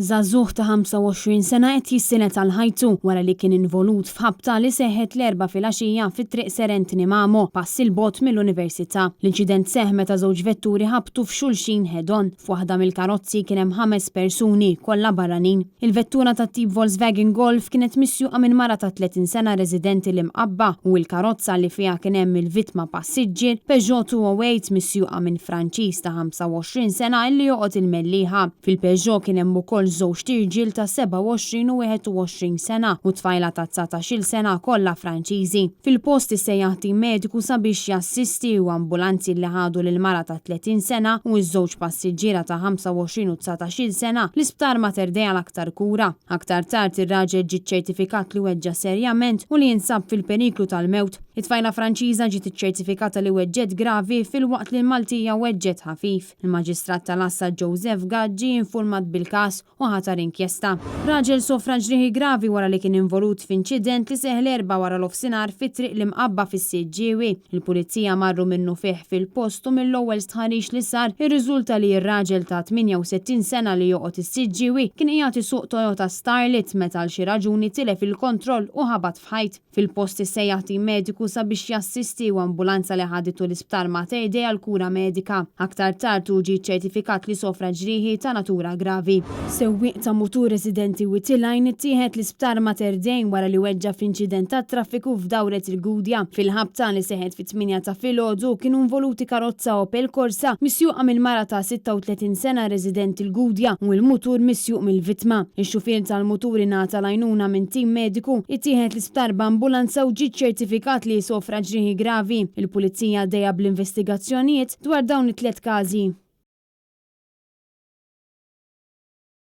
Żagħżugħ ta' 25 sena qed jissilet għal ħajtu wara li kien involut f'ħabta li seħħet l-4 filgħaxija fit-triq Serentini Mamo pass il-bogħod mill-Università. L-inċident seħħ meta żewġ vetturi ħabtu f'xulxin head-on. F'waħda mill-karozzi kien hemm 5 persuni kollha barranin. Il-vettura tat-tip Volkswagen Golf kienet misjuqa minn mara ta' 30 sena residenti l-Imqabba u l-karozza li fiha kien hemm il-vittma passiġġier Peugeot 208 misjuqa minn Franċiż ta' 25 sena illi joqgħod il-mellieħa. Fil-Peugeot kien hemm ukoll żewġ tirġiel ta' 27 u 21 sena u tfajla ta' 19 sena kollha Franċiżi. Fil-post issejjaħ tim mediku sabiex jassisti u ambulanzi li ħadu lil mara ta' 30 sena u ż-żewġ passiġġiera ta' 25 u 19 sena l-isptar Mater Dei għal aktar kura. Aktar tard ir-raġel ġie ċertifikat li weġġa serjament u li jinsab fil-periklu tal-mewt. It-tfajla Franċiża ġiet iċċertifikata li weġġet gravi filwaqt li l-Maltija weġġet ħafif. Il-Maġistrat tal-Assa Joseph Gadji infurmat bil-każ u ħatar inkjesta. Raġel sofra ġrieħi gravi wara li kien involut f'inċident li seħ l-4 wara l-ofsinhar fit-triq l-Imqabba fis-Siġġiewi. Il-pulizija marru minnu fih fil-post u mill-ewwel stħarrix li sar irriżulta li r-raġel ta' 68 sena li joqgħod is-Siġġiewi kien qiegħed isuq Toyota Starlet meta għal xi raġuni tilef il-kontroll u ħabat f'ħajt. Fil-post issejjaħ tim mediku sabiex jassisti u ambulanza li ħaditu l-isptar Mater Dei għal kura medika. Aktar tard ġie ċertifikat li sofra ġrieħi ta' natura gravi. Sewwieq ta' mutur residenti Witilajn ittieħed l-isptar Mater Dei wara li weġġa f'inċident ta' traffiku f'dawret il-Gudja. Fil-ħabta li seħħet fit-8 ta' filgħodu kienu involuti karozza Opel Corsa misjuqa mill-mara ta' 36 sena resident il-Gudja u l-mutur misjuq mill-vittma. Ix-xufier tal-mutur ingħata l-għajnuna minn tim mediku ittieħed l-isptar b'ambulanza u ġie ċertifikat li sofra ġrieħi gravi. Il-pulizija għaddejja bl-investigazzjonijiet dwar dawn it-3 każi.